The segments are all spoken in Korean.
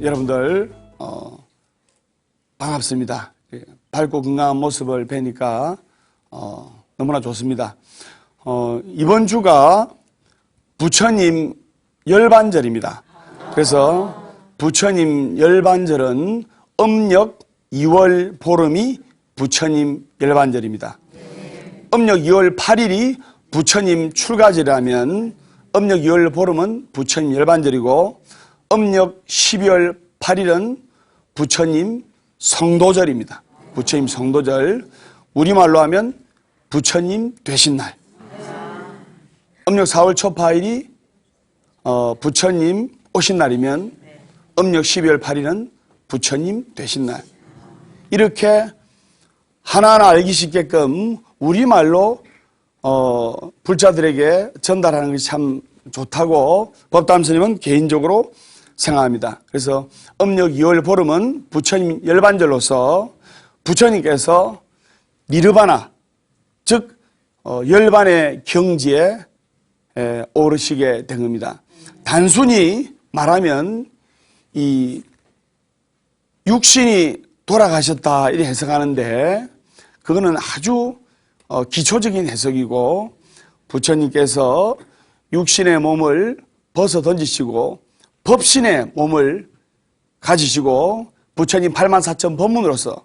여러분들 반갑습니다. 밝고 건강한 모습을 뵈니까 너무나 좋습니다. 이번 주가 부처님 열반절입니다. 그래서 부처님 열반절은 음력 2월 보름이 부처님 열반절입니다. 음력 2월 8일이 부처님 출가절이라면 음력 2월 보름은 부처님 열반절이고 음력 12월 8일은 부처님 성도절입니다. 부처님 성도절, 우리말로 하면 부처님 되신 날. 음력 4월 초파일이 부처님 오신 날이면 음력 12월 8일은 부처님 되신 날. 이렇게 하나하나 알기 쉽게끔 우리말로 불자들에게 전달하는 것이 참 좋다고 법담 스님은 개인적으로 생각합니다. 그래서 음력 2월 보름은 부처님 열반절로서 부처님께서 니르바나, 즉 열반의 경지에 오르시게 된 겁니다. 단순히 말하면 이 육신이 돌아가셨다 이렇게 해석하는데 그거는 아주 기초적인 해석이고, 부처님께서 육신의 몸을 벗어 던지시고 법신의 몸을 가지시고 부처님 84,000 법문으로서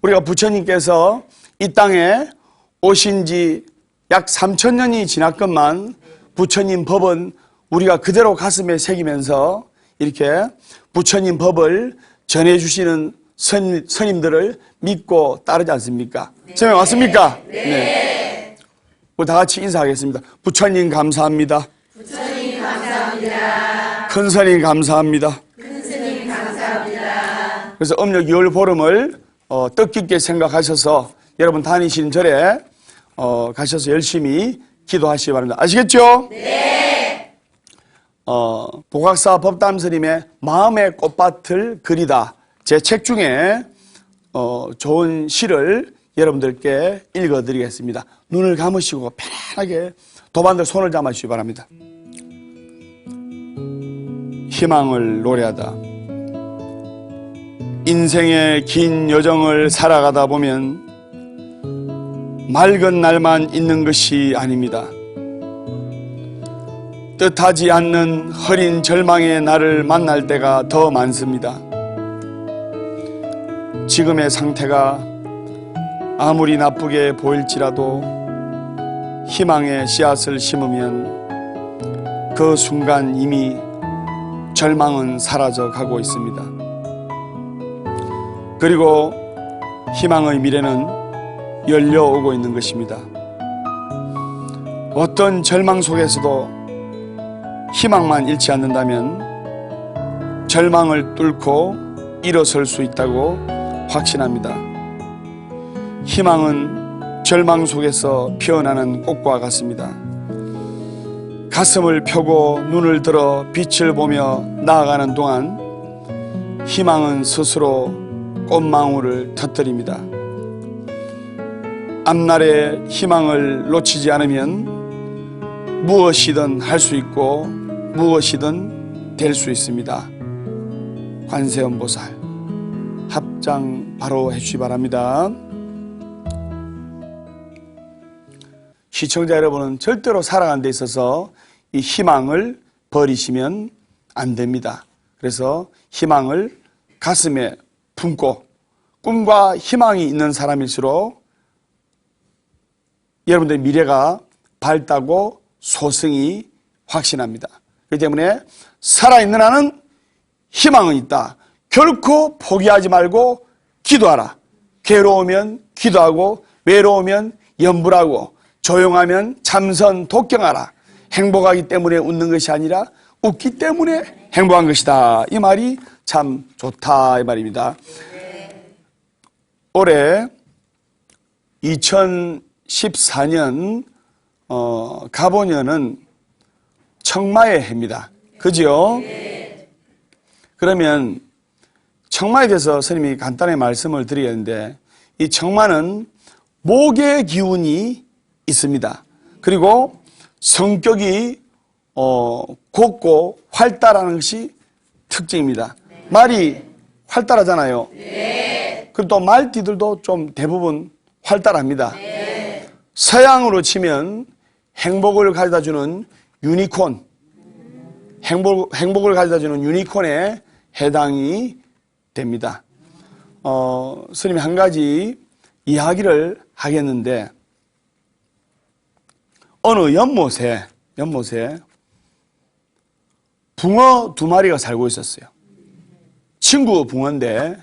우리가 부처님께서 이 땅에 오신 지 약 3,000년이 지났건만 부처님 법은 우리가 그대로 가슴에 새기면서 이렇게 부처님 법을 전해주시는 스님들을 믿고 따르지 않습니까? 네. 맞습니까? 네. 우리 다 같이 인사하겠습니다. 부처님 감사합니다. 부처님 감사합니다. 큰 스님 감사합니다. 큰 스님 감사합니다. 그래서 음력 2월 보름을 뜻깊게 생각하셔서 여러분 다니시는 절에 가셔서 열심히 기도하시기 바랍니다. 아시겠죠? 네. 보각사 법담 스님의 마음의 꽃밭을 그리다, 제 책 중에 좋은 시를 여러분들께 읽어드리겠습니다. 눈을 감으시고 편안하게 도반들 손을 잡아주시기 바랍니다. 희망을 노래하다. 인생의 긴 여정을 살아가다 보면 맑은 날만 있는 것이 아닙니다. 뜻하지 않는 흐린 절망의 날을 만날 때가 더 많습니다. 지금의 상태가 아무리 나쁘게 보일지라도 희망의 씨앗을 심으면 그 순간 이미 절망은 사라져 가고 있습니다. 그리고 희망의 미래는 열려오고 있는 것입니다. 어떤 절망 속에서도 희망만 잃지 않는다면 절망을 뚫고 일어설 수 있다고 확신합니다. 희망은 절망 속에서 피어나는 꽃과 같습니다. 가슴을 펴고 눈을 들어 빛을 보며 나아가는 동안 희망은 스스로 꽃망울을 터뜨립니다. 앞날의 희망을 놓치지 않으면 무엇이든 할 수 있고 무엇이든 될 수 있습니다. 관세음보살 합장 바로 해주시기 바랍니다. 시청자 여러분은 절대로 살아가는 데 있어서 이 희망을 버리시면 안 됩니다. 그래서 희망을 가슴에 품고 꿈과 희망이 있는 사람일수록 여러분들의 미래가 밝다고 소승이 확신합니다. 그렇기 때문에 살아있는 한은 희망은 있다. 결코 포기하지 말고 기도하라. 괴로우면 기도하고 외로우면 염불하고 조용하면 참선 독경하라. 행복하기 때문에 웃는 것이 아니라 웃기 때문에 행복한 것이다. 이 말이 참 좋다 이 말입니다. 올해 2014년 가보년은 청마의 해입니다. 그죠? 그러면 청마에 대해서 스님이 간단하게 말씀을 드리겠는데, 이 청마는 목의 기운이 있습니다. 그리고 성격이 곱고 활달하는 것이 특징입니다. 말이 활달하잖아요. 그리고 또 말띠들도 좀 대부분 활달합니다. 서양으로 치면 행복을 가져다 주는 유니콘, 행복을 가져다 주는 유니콘에 해당이 됩니다. 스님이 한 가지 이야기를 하겠는데, 어느 연못에 붕어 2마리가 살고 있었어요. 친구 붕어인데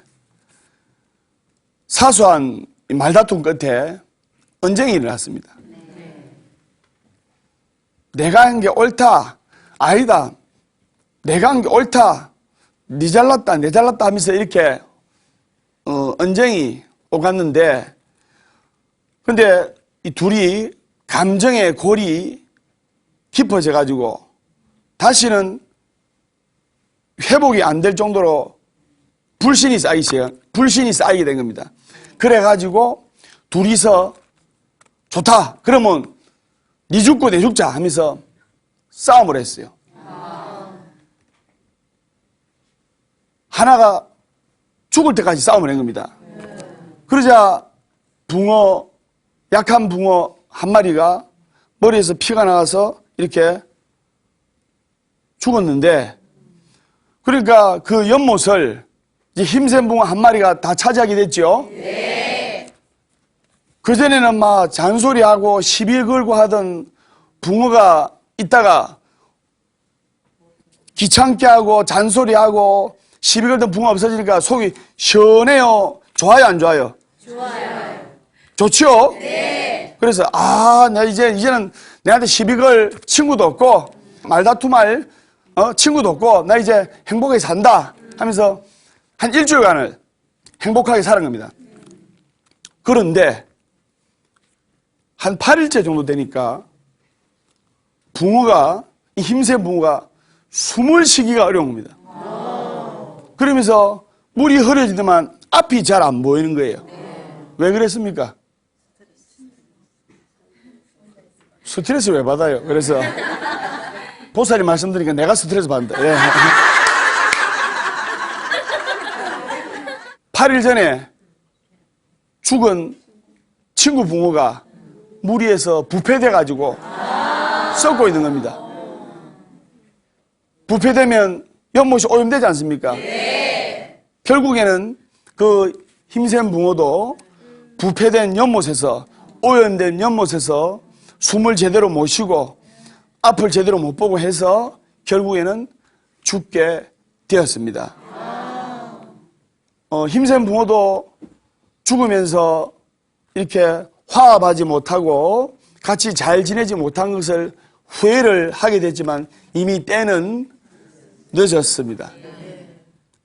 사소한 말다툼 끝에 언쟁이 일어났습니다. 내가 한 게 옳다, 아니다, 내가 한 게 옳다, 네 잘났다, 내 잘났다 하면서 이렇게 언쟁이 오갔는데, 근데 이 둘이 감정의 골이 깊어져 가지고 다시는 회복이 안 될 정도로 불신이 쌓이게 된 겁니다. 그래 가지고 둘이서 좋다, 그러면 네 죽고 내 죽자 하면서 싸움을 했어요. 하나가 죽을 때까지 싸움을 한 겁니다. 그러자 약한 붕어 한 마리가 머리에서 피가 나와서 이렇게 죽었는데, 그러니까 그 연못을 이제 힘센 붕어 한 마리가 다 차지하게 됐죠. 그전에는 막 잔소리하고 시비 걸고 하던 붕어가 있다가 귀찮게 하고 잔소리하고 시비 걸던 붕어 없어지니까 속이 시원해요? 좋아요, 안 좋아요? 좋아요. 좋죠? 네. 그래서 나 이제는 내한테 시비 걸 친구도 없고 말다툼할 친구도 없고 나 이제 행복하게 산다 하면서 한 일주일간을 행복하게 살은 겁니다. 그런데 한 8일째 정도 되니까 이 힘센 붕어가 숨을 쉬기가 어려운 겁니다. 그러면서 물이 흐려지더만 앞이 잘 안 보이는 거예요. 왜 그랬습니까? 스트레스 왜 받아요? 그래서 보살이 말씀드리니까 내가 스트레스 받는다. 예. 8일 전에 죽은 친구 붕어가 물 위에서 부패돼가지고 썩고 있는 겁니다. 부패되면 연못이 오염되지 않습니까? 결국에는 그 힘센 붕어도 부패된 연못에서, 오염된 연못에서 숨을 제대로 못 쉬고 앞을 제대로 못 보고 해서 결국에는 죽게 되었습니다. 힘센 붕어도 죽으면서 이렇게 화합하지 못하고 같이 잘 지내지 못한 것을 후회를 하게 됐지만 이미 때는 늦었습니다.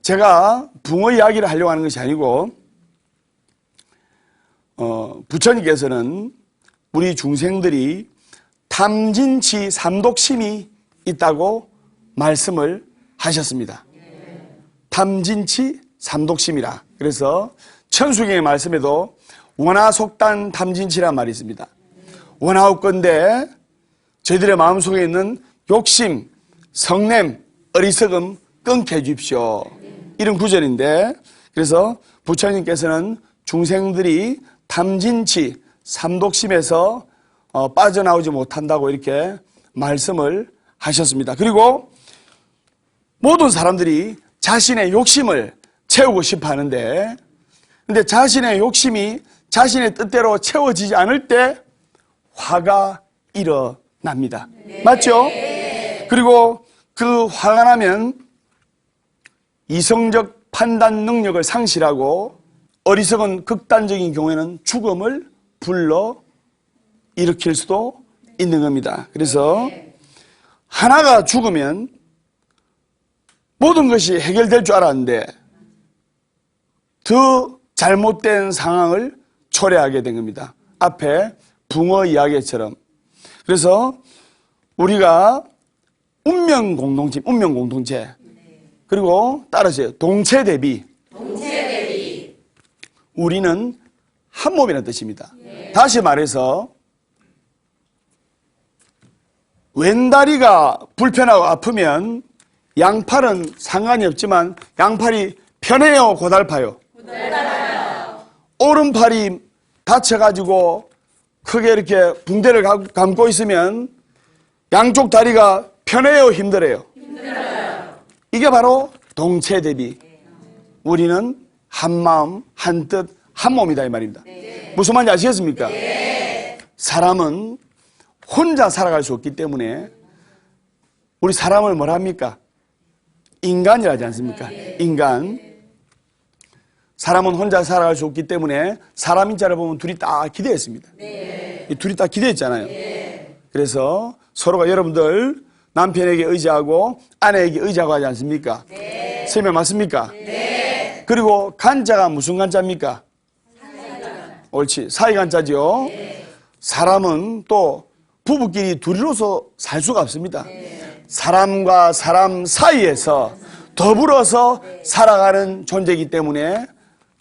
제가 붕어 이야기를 하려고 하는 것이 아니고 부처님께서는 우리 중생들이 탐진치 삼독심이 있다고 말씀을 하셨습니다. 탐진치 삼독심이라. 그래서 천수경의 말씀에도 원하속단 탐진치란 말이 있습니다. 원하옵건대 저희들의 마음속에 있는 욕심, 성냄, 어리석음 끊게 해주십시오. 이런 구절인데, 그래서 부처님께서는 중생들이 탐진치, 삼독심에서 빠져나오지 못한다고 이렇게 말씀을 하셨습니다. 그리고 모든 사람들이 자신의 욕심을 채우고 싶어 하는데, 근데 자신의 욕심이 자신의 뜻대로 채워지지 않을 때 화가 일어납니다. 맞죠? 그리고 그 화가 나면 이성적 판단 능력을 상실하고 어리석은 극단적인 경우에는 죽음을 불러 일으킬 수도 있는 겁니다. 그래서 하나가 죽으면 모든 것이 해결될 줄 알았는데 더 잘못된 상황을 초래하게 된 겁니다. 앞에 붕어 이야기처럼. 그래서 우리가 운명 공동체 그리고 따라서요, 동체 대비. 우리는 한 몸이라는 뜻입니다. 다시 말해서 왼다리가 불편하고 아프면 양팔은 상관이 없지만 양팔이 편해요, 고달파요? 오른팔이 다쳐가지고 크게 이렇게 붕대를 감고 있으면 양쪽 다리가 편해요, 힘들어요? 이게 바로 동체 대비. 우리는 한 마음, 한 뜻, 한 몸이다 이 말입니다. 무슨 말인지 아시겠습니까? 사람은 혼자 살아갈 수 없기 때문에 우리 사람을 뭐라 합니까? 인간이라 하지 않습니까? 인간. 사람은 혼자 살아갈 수 없기 때문에 사람 인자를 보면 둘이 딱 기대했습니다. 이 둘이 딱 기대했잖아요. 그래서 서로가 여러분들 남편에게 의지하고 아내에게 의지하고 하지 않습니까? 설명 맞습니까? 그리고 간자가 무슨 간자입니까? 옳지. 사이간자죠. 사람은 또 부부끼리 둘이로서 살 수가 없습니다. 사람과 사람 사이에서 더불어서 살아가는 존재이기 때문에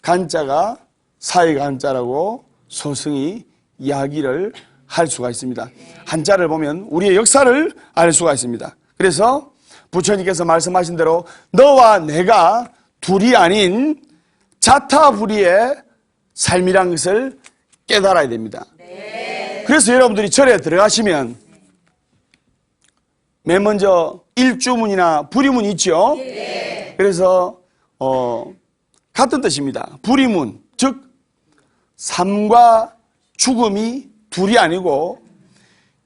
간자가 사이간자라고 소승이 이야기를 할 수가 있습니다. 한자를 보면 우리의 역사를 알 수가 있습니다. 그래서 부처님께서 말씀하신 대로 너와 내가 둘이 아닌 자타불이의 삶이란 것을 깨달아야 됩니다. 그래서 여러분들이 절에 들어가시면 맨 먼저 일주문이나 불의문이 있죠. 그래서 같은 뜻입니다. 불의문, 즉 삶과 죽음이 둘이 아니고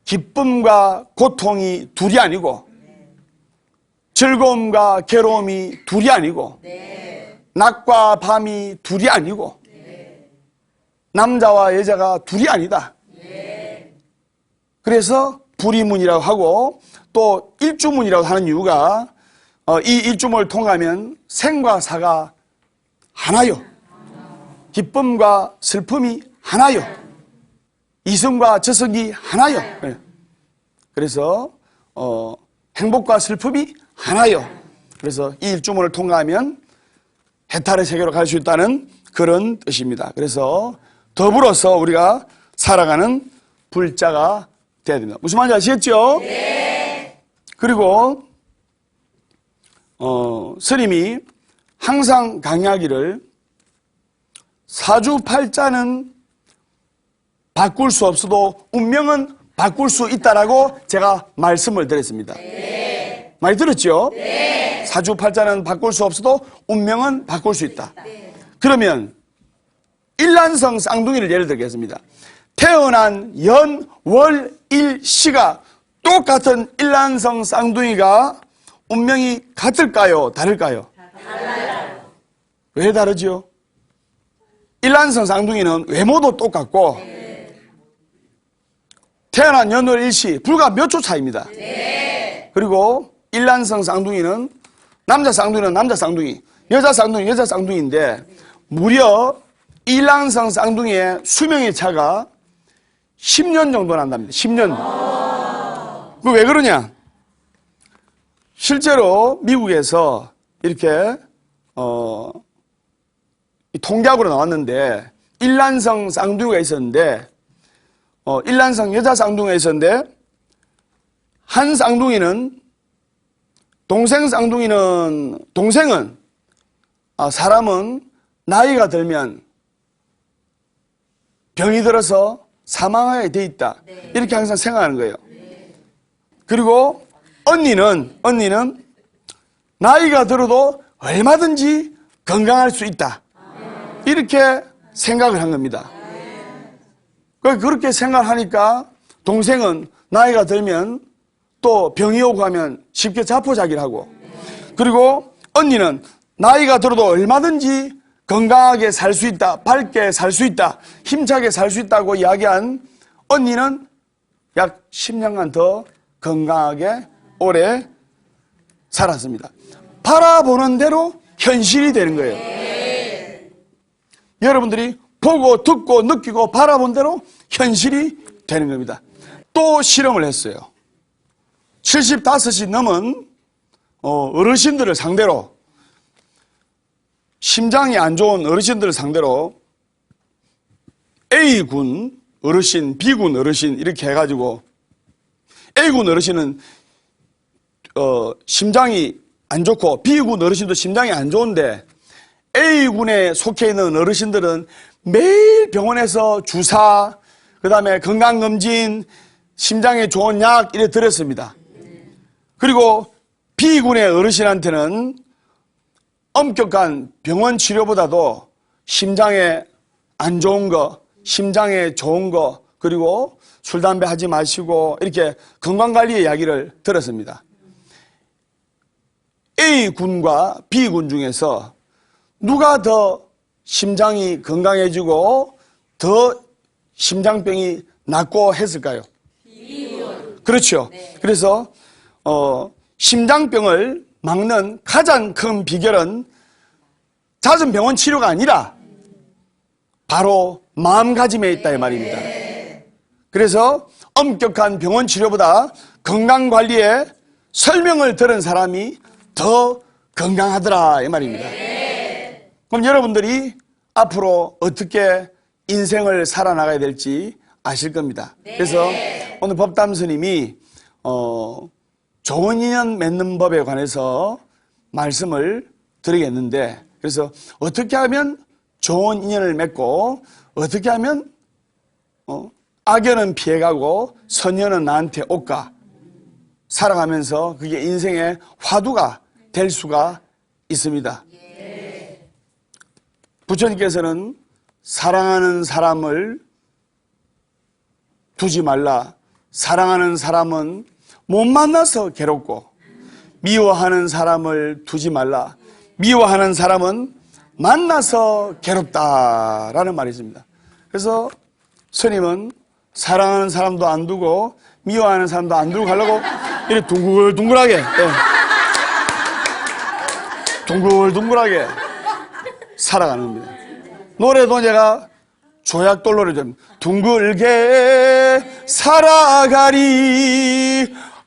기쁨과 고통이 둘이 아니고 즐거움과 괴로움이 둘이 아니고 낮과 밤이 둘이 아니고 남자와 여자가 둘이 아니다. 그래서 불의문이라고 하고 또 일주문이라고 하는 이유가 이 일주문을 통하면 생과 사가 하나요. 기쁨과 슬픔이 하나요. 이성과 저성이 하나요. 그래서 행복과 슬픔이 하나요. 그래서 이 일주문을 통과하면 해탈의 세계로 갈 수 있다는 그런 뜻입니다. 그래서 더불어서 우리가 살아가는 불자가 돼야 됩니다. 무슨 말인지 아시겠죠? 그리고 스님이 항상 강의하기를 사주팔자는 바꿀 수 없어도 운명은 바꿀 수 있다라고 제가 말씀을 드렸습니다. 많이 들었죠? 사주팔자는 바꿀 수 없어도 운명은 바꿀 수 있다. 그러면 일란성 쌍둥이를 예를 들겠습니다. 태어난 연, 월, 일, 시가 똑같은 일란성 쌍둥이가 운명이 같을까요? 다를까요? 달라요. 왜 다르죠? 일란성 쌍둥이는 외모도 똑같고 태어난 연, 월, 일, 시 불과 몇 초 차이입니다. 그리고 일란성 쌍둥이는 남자 쌍둥이는 남자 쌍둥이, 여자 쌍둥이 여자 쌍둥이인데 무려 일란성 쌍둥이의 수명의 차가 10년 정도 난답니다. 10년. 그 왜 그러냐? 실제로 미국에서 이렇게 통계학으로 나왔는데 일란성 쌍둥이가 있었는데 일란성 여자 쌍둥이가 있었는데 한 쌍둥이는 동생은 사람은 나이가 들면 병이 들어서 사망하게 돼 있다. 이렇게 항상 생각하는 거예요. 그리고 언니는 나이가 들어도 얼마든지 건강할 수 있다. 이렇게 생각을 한 겁니다. 그렇게 생각하니까 동생은 나이가 들면 또 병이 오고 하면 쉽게 자포자기를 하고, 그리고 언니는 나이가 들어도 얼마든지 건강하게 살 수 있다, 밝게 살 수 있다, 힘차게 살 수 있다고 이야기한 언니는 약 10년간 더 건강하게 오래 살았습니다. 바라보는 대로 현실이 되는 거예요. 여러분들이 보고 듣고 느끼고 바라본 대로 현실이 되는 겁니다. 또 실험을 했어요. 75이 넘은 어르신들을 상대로, 심장이 안 좋은 어르신들을 상대로 A군 어르신, B군 어르신 이렇게 해가지고 A군 어르신은 심장이 안 좋고 B군 어르신도 심장이 안 좋은데 A군에 속해 있는 어르신들은 매일 병원에서 주사, 그 다음에 건강검진, 심장에 좋은 약 이래 들었습니다. 그리고 B군의 어르신한테는 엄격한 병원 치료보다도 심장에 안 좋은 거, 심장에 좋은 거, 그리고 술, 담배 하지 마시고 이렇게 건강관리의 이야기를 들었습니다. A군과 B군 중에서 누가 더 심장이 건강해지고 더 심장병이 낫고 했을까요? B군. 그렇죠. 네. 그래서 심장병을 막는 가장 큰 비결은 잦은 병원 치료가 아니라 바로 마음가짐에 있다 이 말입니다. 그래서 엄격한 병원 치료보다 건강관리에 설명을 들은 사람이 더 건강하더라 이 말입니다. 그럼 여러분들이 앞으로 어떻게 인생을 살아나가야 될지 아실 겁니다. 그래서 오늘 법담 스님이 좋은 인연 맺는 법에 관해서 말씀을 드리겠는데, 그래서 어떻게 하면 좋은 인연을 맺고 어떻게 하면 악연은 피해가고 선연은 나한테 올까, 살아가면서 그게 인생의 화두가 될 수가 있습니다. 부처님께서는 사랑하는 사람을 두지 말라. 사랑하는 사람은 못 만나서 괴롭고, 미워하는 사람을 두지 말라. 미워하는 사람은 만나서 괴롭다라는 말이 있습니다. 그래서 스님은 사랑하는 사람도 안 두고 미워하는 사람도 안 두고 가려고 이렇게 둥글둥글하게, 둥글둥글하게 살아가는 겁니다. 노래도 제가 조약돌 노래 좀, 둥글게 살아가리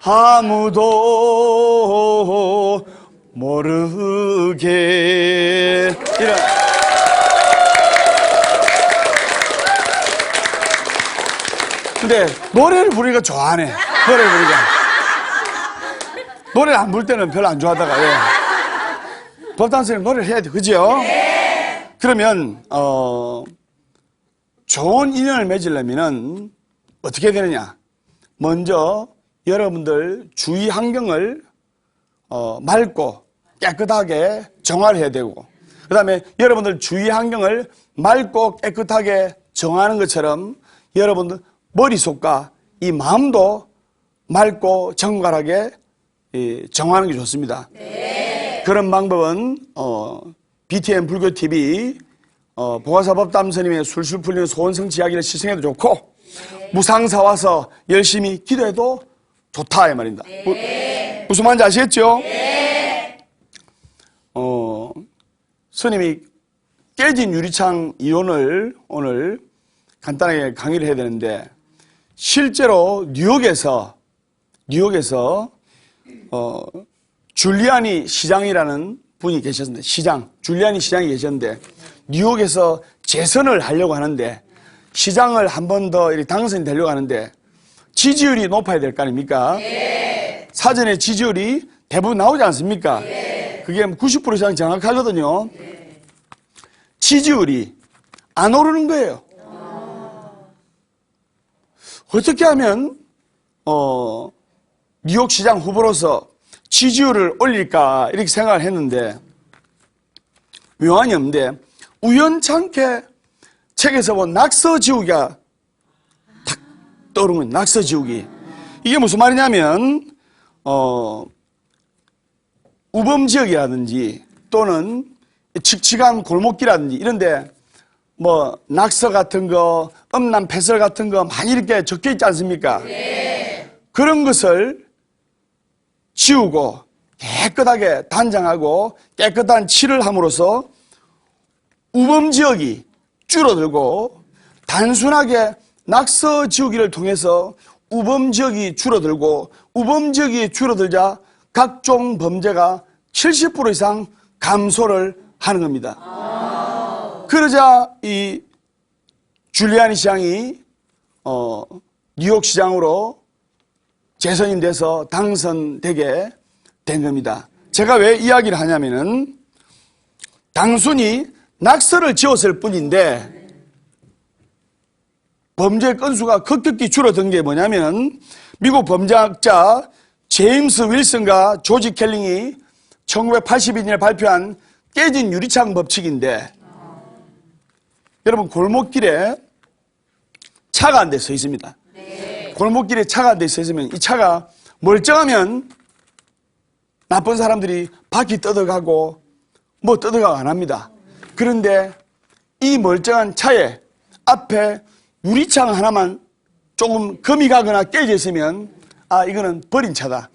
아무도 모르게, 이런. 근데 노래를 부르니까 좋아하네. 노래를 부르니까. 노래를 안 부를 때는 별로 안 좋아하다가, 법당 선생님 노래를 해야 돼. 그죠? 그러면 좋은 인연을 맺으려면 어떻게 되느냐? 먼저 여러분들 주위 환경을 맑고 깨끗하게 정화를 해야 되고, 그 다음에 여러분들 주위 환경을 맑고 깨끗하게 정화하는 것처럼 여러분들 머릿속과 이 마음도 맑고 정갈하게 정화하는 게 좋습니다. 그런 방법은 BTN 불교TV 보가사 법담 스님의 술술 풀리는 소원성취 이야기를 시청해도 좋고, 무상사 와서 열심히 기도해도 좋다 이 말입니다. 무슨 말인지 아시겠죠? 스님이 깨진 유리창 이론을 오늘 간단하게 강의를 해야 되는데, 실제로 뉴욕에서 줄리아니 시장이라는 분이 계셨는데, 줄리아니 시장이 계셨는데, 뉴욕에서 재선을 하려고 하는데, 시장을 한 번 더 당선이 되려고 하는데, 지지율이 높아야 될 거 아닙니까? 사전에 지지율이 대부분 나오지 않습니까? 그게 90% 이상 정확하거든요. 지지율이 안 오르는 거예요. 어떻게 하면 뉴욕 시장 후보로서 지지율을 올릴까 이렇게 생각을 했는데, 묘안이 없는데 우연찮게 책에서 본 낙서지우기가 탁 떠오른 거예요. 낙서지우기. 이게 무슨 말이냐면 우범지역이라든지 또는 칙칙한 골목길이라든지 이런데 뭐 낙서 같은 거, 음란 패설 같은 거 많이 이렇게 적혀 있지 않습니까? 그런 것을 지우고 깨끗하게 단장하고 깨끗한 칠을 함으로써 우범지역이 줄어들고, 단순하게 낙서 지우기를 통해서 우범지역이 줄어들고, 우범지역이 줄어들자 각종 범죄가 70% 이상 감소를 하는 겁니다. 그러자 이 줄리아니 시장이 뉴욕 시장으로 재선이 돼서 당선되게 된 겁니다. 제가 왜 이야기를 하냐면은 단순히 낙서를 지었을 뿐인데 범죄 건수가 급격히 줄어든 게 뭐냐면 미국 범죄학자 제임스 윌슨과 조지 켈링이 1982년에 발표한 깨진 유리창 법칙인데 여러분 골목길에 차가 한 대 서 있습니다. 골목길에 차가 한 대 서 있으면 이 차가 멀쩡하면 나쁜 사람들이 바퀴 뜯어가고 뭐 뜯어가고 안 합니다. 그런데 이 멀쩡한 차에 앞에 유리창 하나만 조금 금이 가거나 깨져 있으면 아 이거는 버린 차다.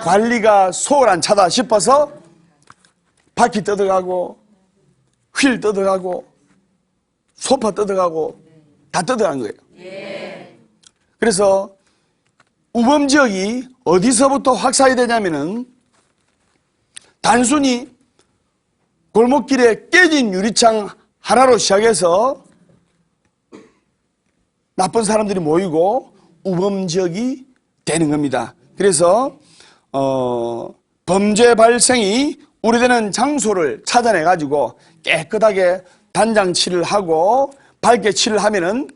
관리가 소홀한 차다 싶어서 바퀴 뜯어가고 휠 뜯어가고 소파 뜯어가고 다 뜯어간 거예요. 그래서 우범 지역이 어디서부터 확산이 되냐면은 단순히 골목길에 깨진 유리창 하나로 시작해서 나쁜 사람들이 모이고 우범 지역이 되는 겁니다. 그래서 범죄 발생이 우려되는 장소를 찾아내 가지고 깨끗하게 단장칠을 하고 밝게 칠을 하면은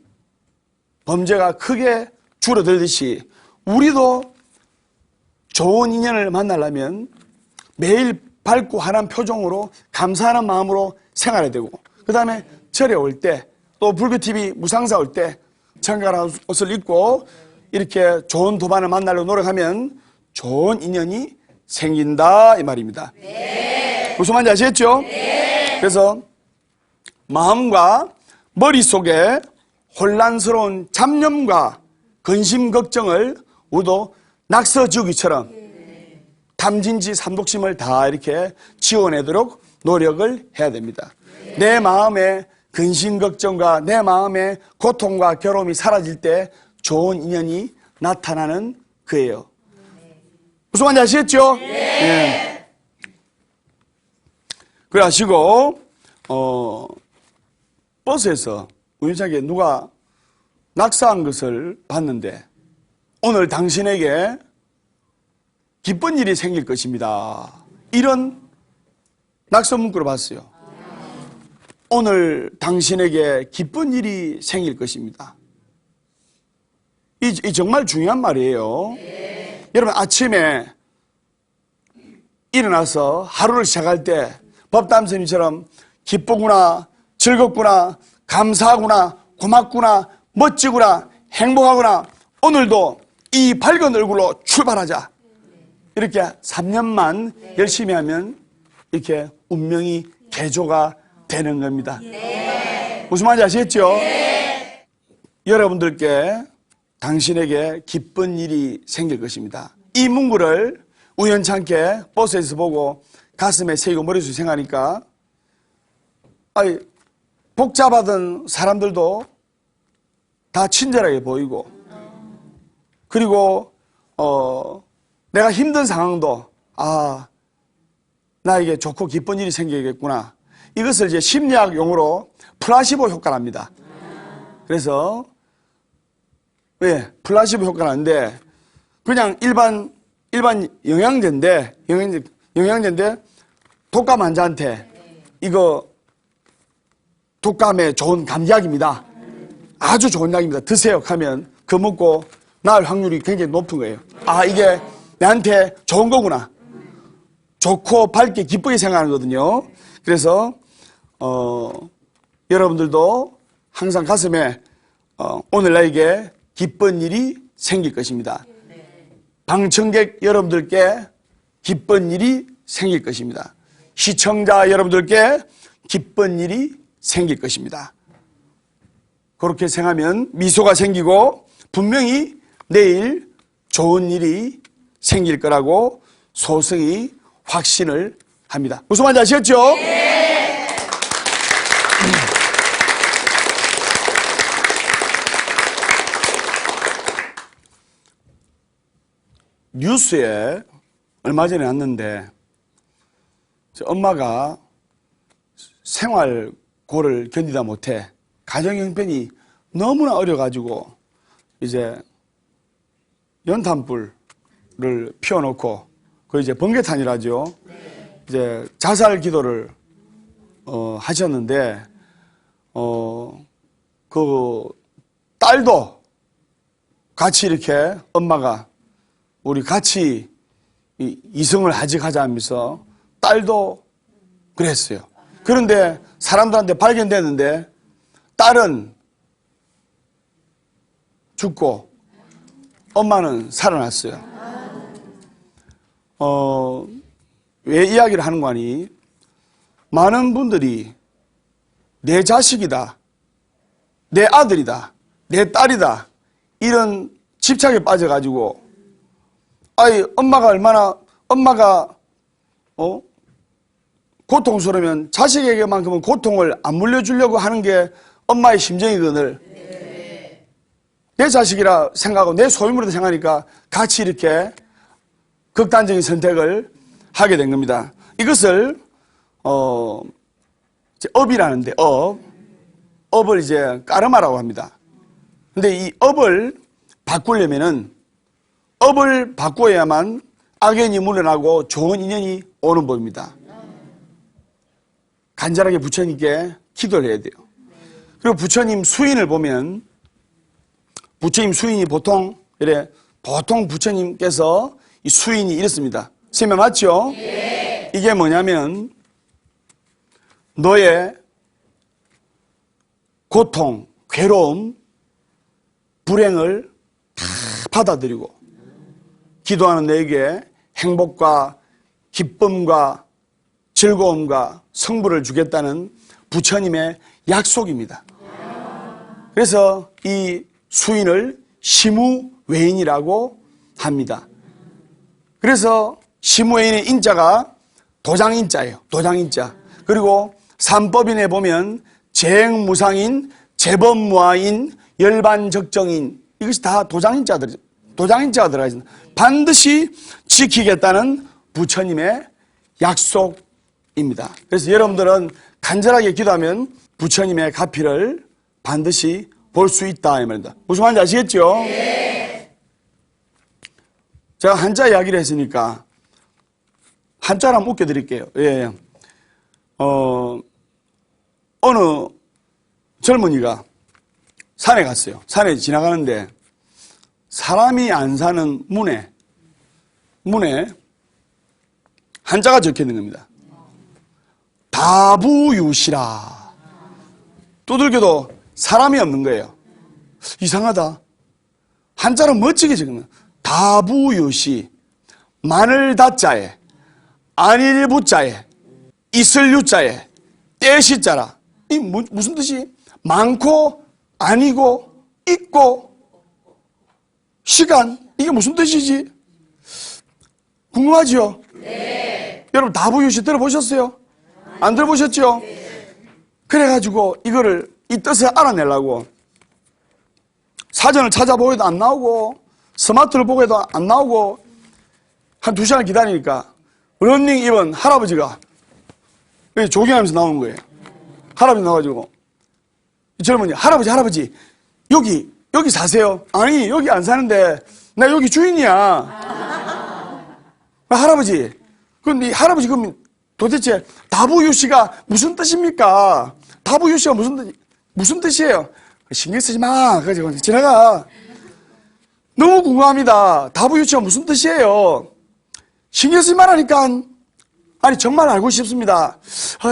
범죄가 크게 줄어들듯이 우리도 좋은 인연을 만나려면 매일 밝고 환한 표정으로 감사하는 마음으로 생활해야 되고 그 다음에 절에 올 때 또 불교TV 무상사 올 때 청결한 옷을 입고 이렇게 좋은 도반을 만나려고 노력하면 좋은 인연이 생긴다 이 말입니다. 무슨 말인지 아시겠죠? 그래서 마음과 머릿속에 혼란스러운 잡념과 근심 걱정을 우리도 낙서 지우기처럼 탐진지 삼독심을 다 이렇게 지워내도록 노력을 해야 됩니다. 내 마음의 근심 걱정과 내 마음의 고통과 괴로움이 사라질 때 좋은 인연이 나타나는 거예요. 무슨 말인지 아시겠죠? 네. 그래 하시고 버스에서 우연찮게 누가 낙서한 것을 봤는데 오늘 당신에게 기쁜 일이 생길 것입니다. 이런 낙서 문구를 봤어요. 오늘 당신에게 기쁜 일이 생길 것입니다. 이 정말 중요한 말이에요. 여러분 아침에 일어나서 하루를 시작할 때 법담선생님처럼 기쁘구나, 즐겁구나, 감사하구나, 고맙구나, 멋지구나, 행복하구나, 오늘도 이 밝은 얼굴로 출발하자. 이렇게 3년만 열심히 하면 이렇게 운명이 개조가 되는 겁니다. 무슨 말인지 아시겠죠? 여러분들께 당신에게 기쁜 일이 생길 것입니다. 이 문구를 우연찮게 버스에서 보고 가슴에 새기고 머릿속에 생각하니까 복잡하던 사람들도 다 친절하게 보이고 그리고 내가 힘든 상황도 나에게 좋고 기쁜 일이 생기겠구나. 이것을 이제 심리학 용어로 플라시보 효과랍니다. 그래서 왜 플라시보 효과라는데 그냥 일반 영양제인데 독감 환자한테 이거 독감에 좋은 감기약입니다. 아주 좋은 약입니다. 드세요 하면 그거 먹고 나을 확률이 굉장히 높은 거예요. 이게 내한테 좋은 거구나. 좋고 밝게 기쁘게 생각하는 거거든요. 그래서 여러분들도 항상 가슴에 오늘 나에게 기쁜 일이 생길 것입니다. 방청객 여러분들께 기쁜 일이 생길 것입니다. 시청자 여러분들께 기쁜 일이 생길 것입니다. 그렇게 생각하면 미소가 생기고 분명히 내일 좋은 일이 생길 거라고 소승이 확신을 합니다. 무슨 말인지 아시겠죠? 뉴스에 얼마 전에 났는데 엄마가 생활고를 견디다 못해 가정 형편이 너무나 어려가지고 이제 연탄불을 피워놓고 그 이제 번개탄이라죠. 이제 자살 기도를 하셨는데 그 딸도 같이 이렇게 엄마가 우리 같이 이성을 하직하자 하면서 딸도 그랬어요. 그런데 사람들한테 발견됐는데 딸은 죽고 엄마는 살아났어요. 왜 이야기를 하는 거니? 많은 분들이 내 자식이다, 내 아들이다, 내 딸이다 이런 집착에 빠져가지고 엄마가 고통스러우면 자식에게만큼은 고통을 안 물려주려고 하는 게 엄마의 심정이거늘. 내 자식이라 생각하고 내 소유물이라 생각하니까 같이 이렇게 극단적인 선택을 하게 된 겁니다. 이것을 이제 업이라는데 업을 이제 까르마라고 합니다. 근데 이 업을 바꾸려면은 업을 바꿔야만 악연이 물러나고 좋은 인연이 오는 법입니다. 간절하게 부처님께 기도를 해야 돼요. 그리고 부처님 수인을 보면 부처님 수인이 보통 부처님께서 이 수인이 이렇습니다. 세면 맞죠? 네. 이게 뭐냐면 너의 고통, 괴로움, 불행을 다 받아들이고 기도하는 너에게 행복과 기쁨과 즐거움과 성부를 주겠다는 부처님의 약속입니다. 그래서 이 수인을 시무외인이라고 합니다. 그래서 시무외인의 인자가 도장인자예요. 도장인자. 그리고 삼법인에 보면 재행무상인, 재범무아인, 열반적정인 이것이 다 도장인자가 들어가 있습니다. 반드시 지키겠다는 부처님의 약속입니다. 그래서 여러분들은 간절하게 기도하면 부처님의 가피를 반드시 볼 수 있다 이 말입니다. 무슨 말인지 아시겠죠? 네. 제가 한자 이야기를 했으니까 한자를 한번 웃겨드릴게요. 예. 어느 젊은이가 산에 갔어요. 산에 지나가는데 사람이 안 사는 문에 한자가 적혀 있는 겁니다. 다부유시라. 두들겨도 사람이 없는 거예요. 이상하다. 한자로 멋지게 적으면 다부유시, 마늘 다자에, 안일 부자에, 있을 유자에, 떼시자라. 이 무슨 뜻이? 많고, 아니고, 있고, 시간. 이게 무슨 뜻이지? 궁금하죠? 네. 여러분 다부유시 들어보셨어요? 안 들어보셨죠? 그래가지고 이거를 이 뜻을 알아내려고 사전을 찾아보고도 안 나오고 스마트를 보고도 안 나오고 한 2시간 기다리니까 런닝 입은 할아버지가 조경하면서 나오는 거예요. 할아버지 나와가지고 이 젊은이 할아버지 여기 사세요? 아니 여기 안 사는데 나 여기 주인이야. 할아버지 그럼 이 할아버지 그럼 도대체 다부유시가 무슨 뜻입니까? 다부유시가 무슨 뜻이에요? 신경 쓰지 마. 그래가지고 지나가. 너무 궁금합니다. 다부유시가 무슨 뜻이에요? 신경 쓰지 말라니까. 아니 정말 알고 싶습니다.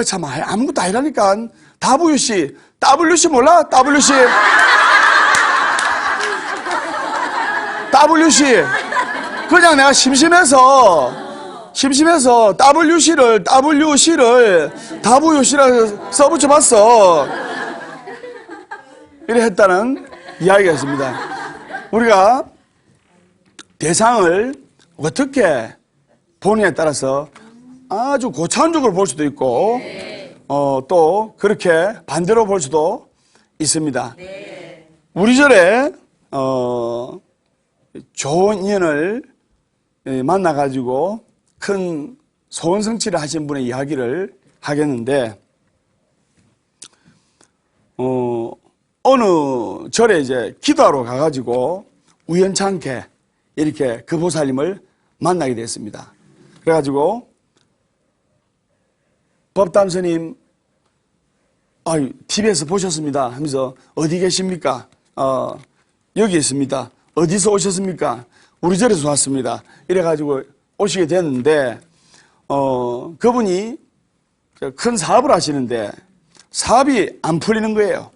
참 아무것도 아니라니까. 다부유시 WC 몰라? WC WC 그냥 내가 심심해서 WC를 다부유시를 써붙여봤어. 이래 했다는 이야기가 있습니다. 우리가 대상을 어떻게 보느냐에 따라서 아주 고차원적으로 볼 수도 있고 또 그렇게 반대로 볼 수도 있습니다. 우리 절에 좋은 인연을 만나가지고 큰 소원 성취를 하신 분의 이야기를 하겠는데 어느 절에 이제 기도하러 가가지고 우연찮게 이렇게 그 보살님을 만나게 됐습니다. 그래가지고 법담스님, TV에서 보셨습니다 하면서 어디 계십니까? 여기 있습니다. 어디서 오셨습니까? 우리 절에서 왔습니다. 이래가지고 오시게 됐는데, 그분이 큰 사업을 하시는데 사업이 안 풀리는 거예요.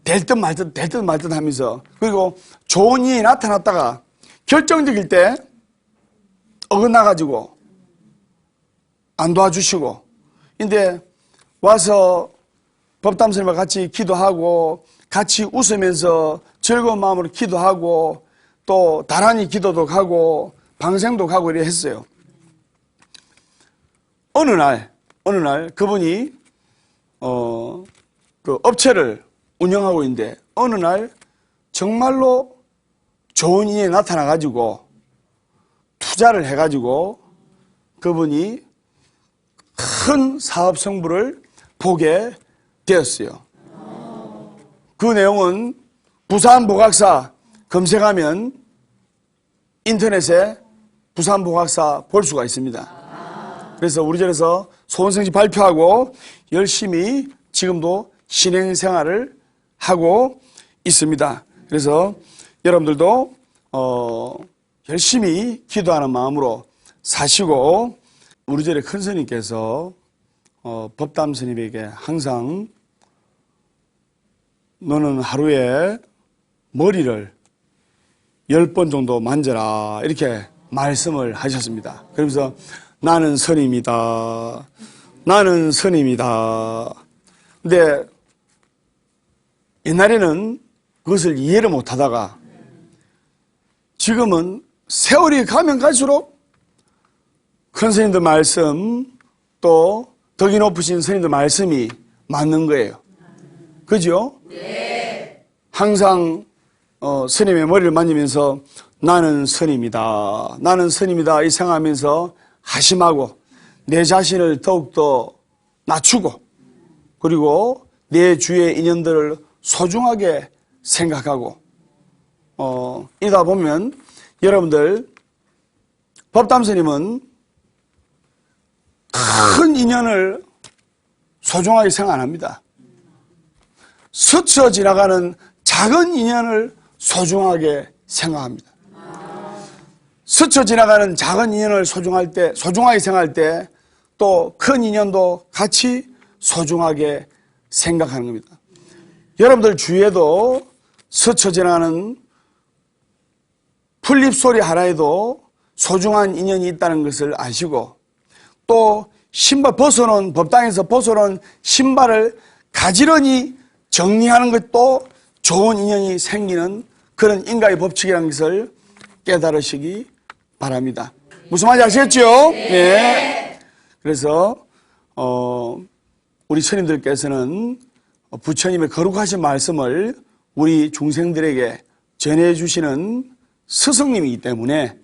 될 듯 말 듯 하면서. 그리고 좋은 일이 나타났다가 결정적일 때 어긋나가지고 안 도와주시고. 근데 와서 법담스님과 같이 기도하고 같이 웃으면서 즐거운 마음으로 기도하고 또 다란히 기도도 가고 방생도 가고 이래 했어요. 어느 날 그분이 그 업체를 운영하고 있는데 어느 날 정말로 좋은 인연이 나타나가지고 투자를 해가지고 그분이 큰 사업 성부를 보게 되었어요. 그 내용은 부산보각사 검색하면 인터넷에 부산보각사 볼 수가 있습니다. 그래서 우리 절에서 소원성지 발표하고 열심히 지금도 신행생활을 하고 있습니다. 그래서 여러분들도 열심히 기도하는 마음으로 사시고 우리 절의 큰 스님께서 법담 스님에게 항상 너는 하루에 머리를 10번 정도 만져라 이렇게 말씀을 하셨습니다. 그러면서 나는 스님이다. 나는 스님이다. 근데 옛날에는 그것을 이해를 못하다가 지금은 세월이 가면 갈수록 큰 스님들 말씀 또 덕이 높으신 스님들 말씀이 맞는 거예요. 그죠? 네. 항상 스님의 머리를 만지면서 나는 스님이다. 나는 스님이다 이 생각하면서 하심하고 내 자신을 더욱더 낮추고 그리고 내 주위의 인연들을 소중하게 생각하고 이러다 보면 여러분들 법담 스님은 큰 인연을 소중하게 생각 안 합니다. 스쳐 지나가는 작은 인연을 소중하게 생각합니다. 스쳐 지나가는 작은 인연을 소중하게 생각할 때 또 큰 인연도 같이 소중하게 생각하는 겁니다. 여러분들 주위에도 스쳐 지나가는 풀잎소리 하나에도 소중한 인연이 있다는 것을 아시고 또 신발 법당에서 벗어놓은 신발을 가지런히 정리하는 것도 좋은 인연이 생기는 그런 인과의 법칙이라는 것을 깨달으시기 바랍니다. 무슨 말인지 아시겠죠? 네. 그래서 우리 스님들께서는 부처님의 거룩하신 말씀을 우리 중생들에게 전해주시는 스승님이기 때문에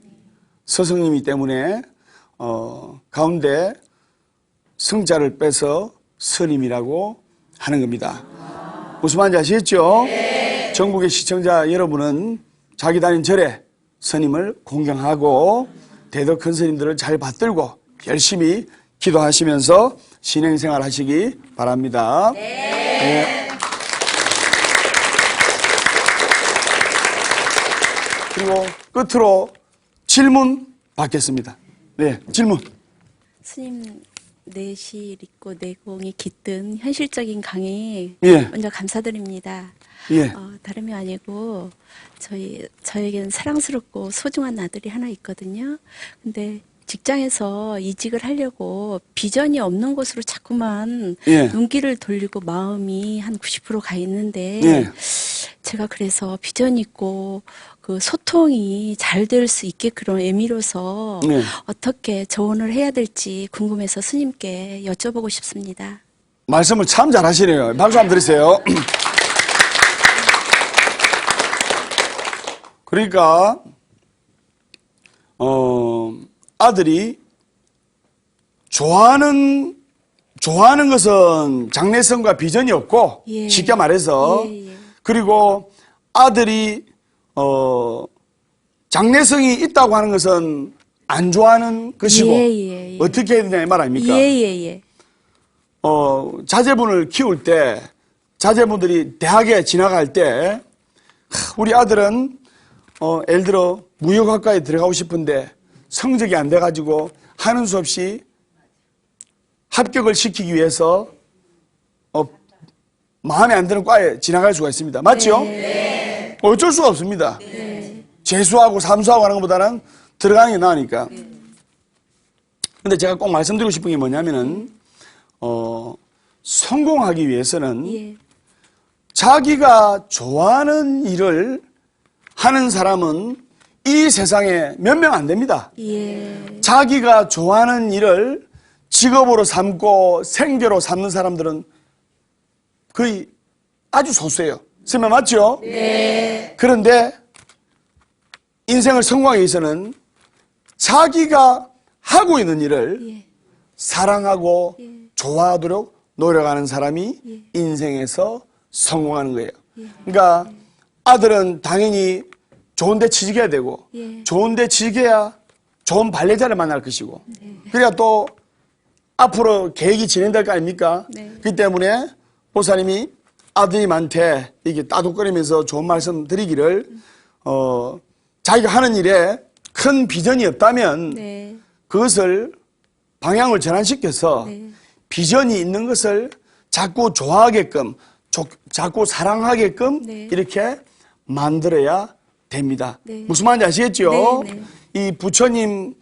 가운데 성자를 빼서 스님이라고 하는 겁니다. 무슨 말인지 아시겠죠? 네. 전국의 시청자 여러분은 자기 다닌 절에 스님을 공경하고 대덕 큰 스님들을 잘 받들고 열심히 기도하시면서 신행생활 하시기 바랍니다. 네. 그리고 끝으로 질문 받겠습니다. 네, 질문. 스님 내실 있고 내공이 깃든 현실적인 강의 예. 먼저 감사드립니다. 예. 다름이 아니고 저에겐 사랑스럽고 소중한 아들이 하나 있거든요. 근데 직장에서 이직을 하려고 비전이 없는 곳으로 자꾸만 예. 눈길을 돌리고 마음이 한 90%가 있는데 예. 제가 그래서 비전 있고 그 소통이 잘 될 수 있게 그런 의미로서 네. 어떻게 조언을 해야 될지 궁금해서 스님께 여쭤보고 싶습니다. 말씀을 참 잘하시네요. 박수 한번 드리세요. 그러니까 아들이 좋아하는 것은 장래성과 비전이 없고 예. 쉽게 말해서 예, 예. 그리고 아들이 장래성이 있다고 하는 것은 안 좋아하는 것이고 예, 예, 예. 어떻게 해야 되냐 이 말 아닙니까? 예예예. 자제분을 키울 때, 자제분들이 대학에 진학할 때, 우리 아들은, 예를 들어, 무역학과에 들어가고 싶은데, 성적이 안 돼가지고, 하는 수 없이 합격을 시키기 위해서, 마음에 안 드는 과에 진학할 수가 있습니다. 맞죠? 네. 어쩔 수가 없습니다. 네. 재수하고 삼수하고 하는 것보다는 들어가는 게 나으니까. 근데 제가 꼭 말씀드리고 싶은 게 뭐냐면은, 성공하기 위해서는 예. 자기가 좋아하는 일을 하는 사람은 이 세상에 몇 명 안 됩니다. 예. 자기가 좋아하는 일을 직업으로 삼고 생계로 삼는 사람들은 거의 아주 소수예요. 선생님 맞죠? 네. 그런데 인생을 성공하기 위해서는 자기가 하고 있는 일을 예. 사랑하고 예. 좋아하도록 노력하는 사람이 예. 인생에서 성공하는 거예요. 그러니까 아들은 당연히 좋은 데 취직해야 되고 예. 좋은 데 취직해야 좋은 반려자를 만날 것이고 그래야 또 앞으로 계획이 진행될 거 아닙니까? 네. 그렇기 때문에 보사님이 아드님한테 이게 따독거리면서 좋은 말씀 드리기를 자기가 하는 일에 큰 비전이 없다면 네. 그것을 방향을 전환시켜서 네. 비전이 있는 것을 자꾸 좋아하게끔 자꾸 사랑하게끔 네. 이렇게 만들어야 됩니다. 네. 무슨 말인지 아시겠죠? 네, 이 부처님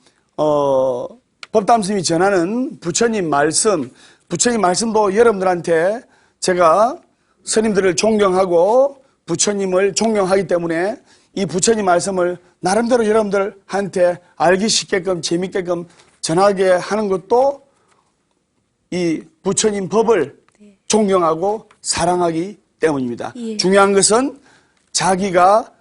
법담스님이 전하는 부처님 말씀도 여러분들한테 제가 스님들을 존경하고 부처님을 존경하기 때문에 이 부처님 말씀을 나름대로 여러분들한테 알기 쉽게끔 재밌게끔 전하게 하는 것도 이 부처님 법을 존경하고 사랑하기 때문입니다. 예. 중요한 것은 자기가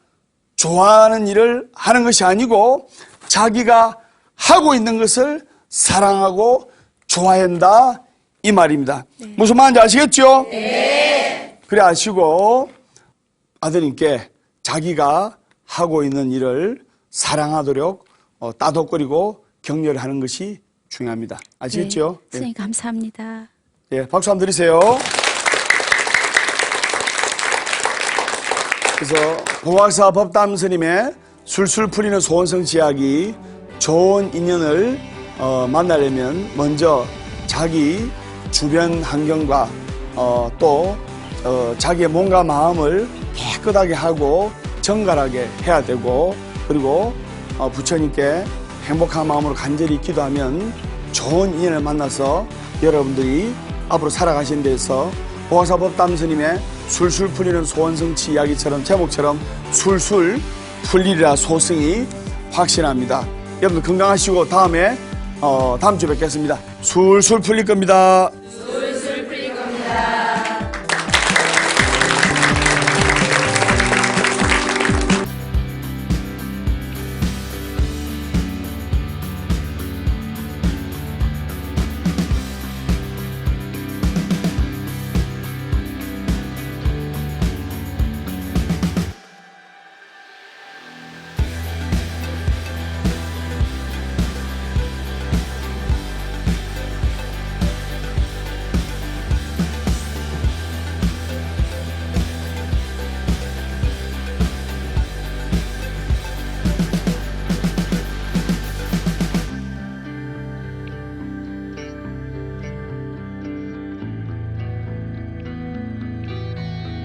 좋아하는 일을 하는 것이 아니고 자기가 하고 있는 것을 사랑하고 좋아한다 이 말입니다. 네. 무슨 말인지 아시겠죠? 네. 그래 아시고 아드님께 자기가 하고 있는 일을 사랑하도록 따독거리고 격려를 하는 것이 중요합니다. 아시겠죠? 네. 선생님 감사합니다. 예, 박수 한번 드리세요. 그래서 보학사 법담 스님의 술술 풀리는 소원성 지약이 좋은 인연을 만나려면 먼저 자기 주변 환경과 또 자기의 몸과 마음을 깨끗하게 하고 정갈하게 해야 되고 그리고 부처님께 행복한 마음으로 간절히 기도하면 좋은 인연을 만나서 여러분들이 앞으로 살아가신 데서 보학사 법담 스님의 술술 풀리는 소원성치 이야기처럼 제목처럼 술술 풀리리라 소승이 확신합니다. 여러분들 건강하시고 다음 주에 뵙겠습니다. 술술 풀릴 겁니다.